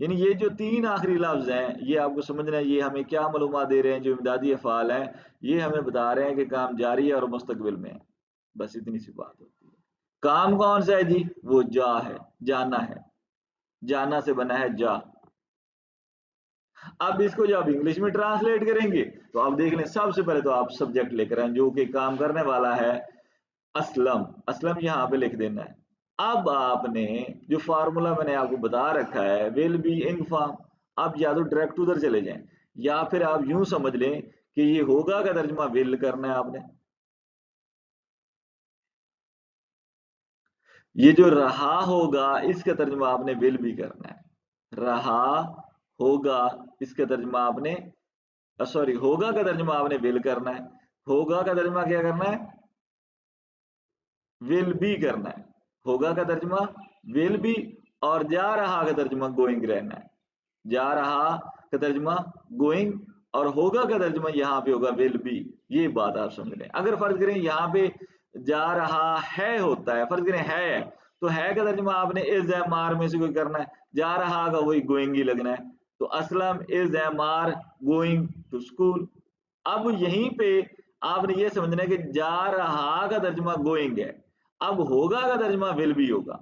یعنی یہ جو تین آخری لفظ ہیں یہ آپ کو سمجھنا ہے، یہ ہمیں کیا معلومات دے رہے ہیں؟ جو امدادی افعال ہیں یہ ہمیں بتا رہے ہیں کہ کام جاری ہے اور مستقبل میں ہے، بس اتنی سی بات ہوتی ہے۔ کام کون سا ہے جی؟ وہ جا ہے، جانا ہے، جانا سے بنا ہے جا۔ اب اس کو جب انگلش میں ٹرانسلیٹ کریں گے تو آپ دیکھ لیں، سب سے پہلے تو آپ سبجیکٹ لکھ رہے ہیں جو کہ کام کرنے والا ہے اسلم، اسلم یہاں پہ لکھ دینا ہے۔ اب آپ نے جو فارمولا میں نے آپ کو بتا رکھا ہے ول بی انگ فارم، اب یا تو ڈائریکٹ ادھر چلے جائیں یا پھر آپ یوں سمجھ لیں کہ یہ ہوگا کا ترجمہ ول کرنا ہے آپ نے۔ یہ جو رہا ہوگا اس کا ترجمہ آپ نے ول بھی کرنا ہے، رہا ہوگا اس کا ترجمہ آپ نے سوری ہوگا کا ترجمہ آپ نے ول کرنا ہے، ہوگا کا ترجمہ کیا کرنا ہے؟ ول بھی کرنا ہے۔ ہوگا کا ترجمہ ول بھی، اور جا رہا کا ترجمہ گوئنگ رہنا ہے، جا رہا کا ترجمہ گوئنگ، اور ہوگا کا ترجمہ یہاں پہ ہوگا ول بھی۔ یہ بات آپ سمجھ لیں۔ اگر فرض کریں یہاں پہ جا رہا ہے ہوتا ہے، فرض کریں ہے، تو ہے کا ترجمہ آپ نے از ایم آر میں سے کوئی کرنا ہے، جا رہا کا وہی گوئنگ ہی لگنا ہے، تو Aslam is am are going to school. اب یہیں پہ آپ نے یہ سمجھنا ہے کہ جا رہا کا ترجمہ گوئنگ ہے، اب ہوگا کا ترجمہ ول بھی ہوگا۔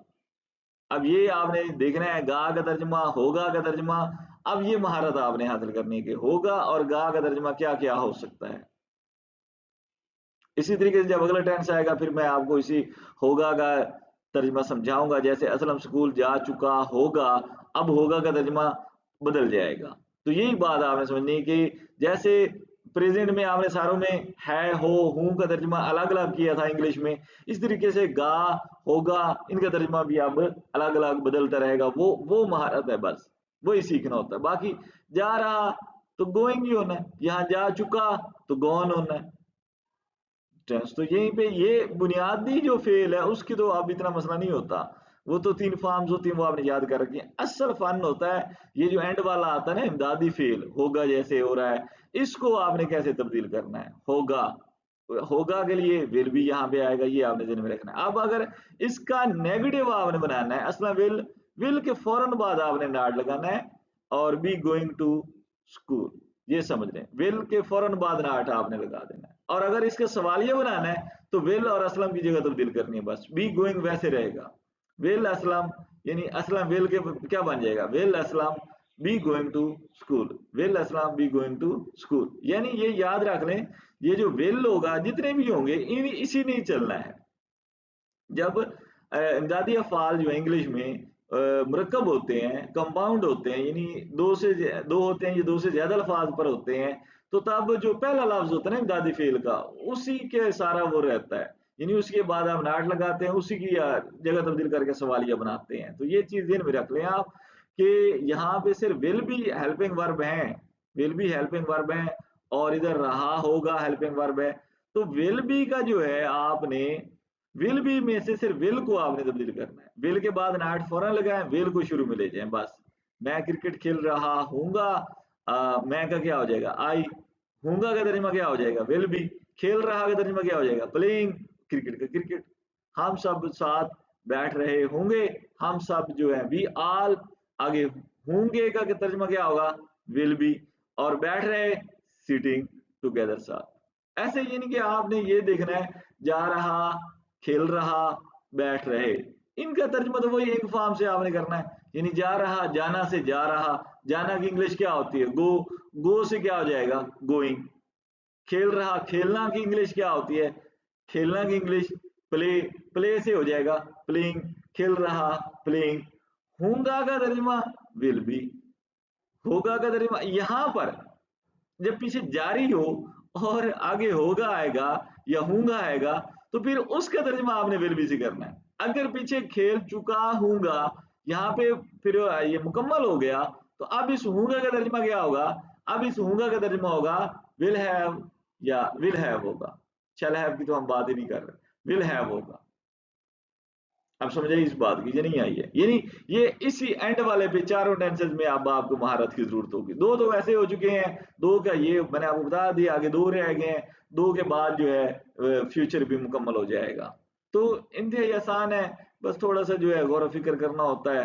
اب یہ آپ نے دیکھنا ہے گا کا ترجمہ، ہوگا کا ترجمہ، اب یہ مہارت آپ نے حاصل کرنی ہے کہ ہوگا اور گا کا ترجمہ کیا کیا ہو سکتا ہے۔ اسی طریقے سے جب اگلا ٹینس آئے گا پھر میں آپ کو اسی ہوگا کا ترجمہ سمجھاؤں گا، جیسے اسلم اسکول جا چکا ہوگا، اب ہوگا کا ترجمہ بدل جائے گا۔ تو یہی بات آپ نے سمجھنی ہے کہ جیسے پریزنٹ میں آپ نے ساروں میں ہے، ہو، ہوں کا ترجمہ الگ الگ کیا تھا انگلش میں، اس طریقے سے گا، ہوگا، ان کا ترجمہ بھی اب الگ الگ بدلتا رہے گا۔ وہ مہارت ہے، بس وہی سیکھنا ہوتا ہے۔ باقی جا رہا تو گوئنگ ہی ہونا ہے، یہاں جا چکا تو گون ہونا ہے۔ ٹینس تو یہیں پہ یہ بنیادی جو فعل ہے اس کی تو اب اتنا مسئلہ نہیں ہوتا، وہ تو تین فارمز ہوتی ہیں، وہ آپ نے یاد کر رکھی ہیں۔ اصل فن ہوتا ہے یہ جو اینڈ والا آتا ہے نا امدادی فعل، ہوگا جیسے ہو رہا ہے، اس کو آپ نے کیسے تبدیل کرنا ہے۔ ہوگا، ہوگا کے لیے ول بھی یہاں پہ آئے گا، یہ آپ نے ذہن میں رکھنا ہے۔ اب اگر اس کا نیگیٹو آپ نے بنانا ہے، اصلا ول کے فوراً بعد آپ نے ناٹ لگانا ہے اور بی گوئنگ ٹو اسکول، یہ سمجھ لیں ول کے فوراً بعد ناٹ آپ نے لگا دینا ہے۔ اور اگر اس کا سوالیہ بنانا ہے تو ول اور اسلم کی جگہ تبدیل کرنی ہے، بس بی گوئنگ ویسے رہے گا، ول اسلم، یعنی اسلم ول کے کیا بن جائے گا؟ Will Aslam be going to school, will Aslam be going to school. یعنی یہ یاد رکھ لیں یہ جو ول ہوگا جتنے بھی ہوں گے اسی نے چلنا ہے۔ جب امدادی افعال جو انگلش میں مرکب ہوتے ہیں، کمپاؤنڈ ہوتے ہیں، یعنی دو ہوتے ہیں، یہ دو سے زیادہ الفاظ پر ہوتے ہیں، تو تب جو پہلا لفظ ہوتا ہے نا امدادی فعل کا، اسی کے سارا وہ رہتا ہے، یعنی اس کے بعد آپ ناٹ لگاتے ہیں، اسی کی جگہ تبدیل کر کے سوالیہ بناتے ہیں۔ تو یہ چیز ذہن میں رکھ لیں آپ کہ یہاں پہ صرف ول بھی ہیلپنگ ورب ہیں، ول بھی ہیلپنگ ورب ہیں، اور ادھر رہا ہوگا ہیلپنگ ورب ہے۔ تو ول بھی کا جو ہے آپ نے ول بھی میں سے صرف ول کو آپ نے تبدیل کرنا ہے، ول کے بعد ناٹ فوراً لگائیں، ول کو شروع میں لے جائیں، بس میں کرکٹ کھیل رہا ہوں گا، میں کا کیا ہو جائے گا؟ آئی، ہوں گا کا ترجمہ کیا ہو جائے گا؟ ول بھی، کھیل رہا کا ترجمہ کیا ہو جائے گا؟ پلینگ، کرکٹ کا کرکٹ، ہم سب ساتھ بیٹھ رہے ہوں گے، ہم سب جو ہے وی آل، آگے ہوں گے کا ترجمہ کیا ہوگا؟ ول بھی، اور بیٹھ رہے سیٹنگ ٹوگیدر ساتھ۔ ایسے یعنی کہ آپ نے یہ دیکھنا ہے جا رہا، کھیل رہا، بیٹھ رہے، ان کا ترجمہ تو وہی ایک فارم سے آپ نے کرنا ہے، یعنی جا رہا، جانا سے جا رہا، جانا کی انگلش کیا ہوتی ہے؟ گو، گو سے کیا ہو جائے گا؟ گوئنگ۔ کھیل رہا، کھیلنا کی انگلش کیا ہوتی ہے؟ کھیلنا کی انگلش پلے، پلے سے ہو جائے گا پلینگ، کھیل رہا پلینگ۔ ہوں گا کا ترجمہ ول بھی، ہوگا کا ترجمہ یہاں پر جب پیچھے جاری ہو اور آگے ہوگا آئے گا یا ہوں گا آئے گا تو پھر اس کا ترجمہ آپ نے ول بھی سے کرنا ہے۔ اگر پیچھے کھیل چکا ہوں گا، یہاں پہ پھر یہ مکمل ہو گیا، تو اب اس ہوں گا کا ترجمہ کیا ہوگا؟ اب اس ہوں گا کا ترجمہ ہوگا ول ہیو، یا ول ہیو ہوگا، شیل ہیو کی تو ہم بات ہی نہیں کر رہے، ول ہیو ہوگا۔ اب سمجھے اس بات کی، یہ نہیں آئی ہے، یعنی یہ اسی اینڈ والے پہ چاروں ٹینسز میں اب آپ کو مہارت کی ضرورت ہوگی۔ دو تو ویسے ہو چکے ہیں، دو کا یہ میں نے آپ کو بتا دیا، آگے دو رہ گئے ہیں، دو کے بعد جو ہے فیوچر بھی مکمل ہو جائے گا۔ تو انتہائی آسان ہے، بس تھوڑا سا جو ہے غور و فکر کرنا ہوتا ہے۔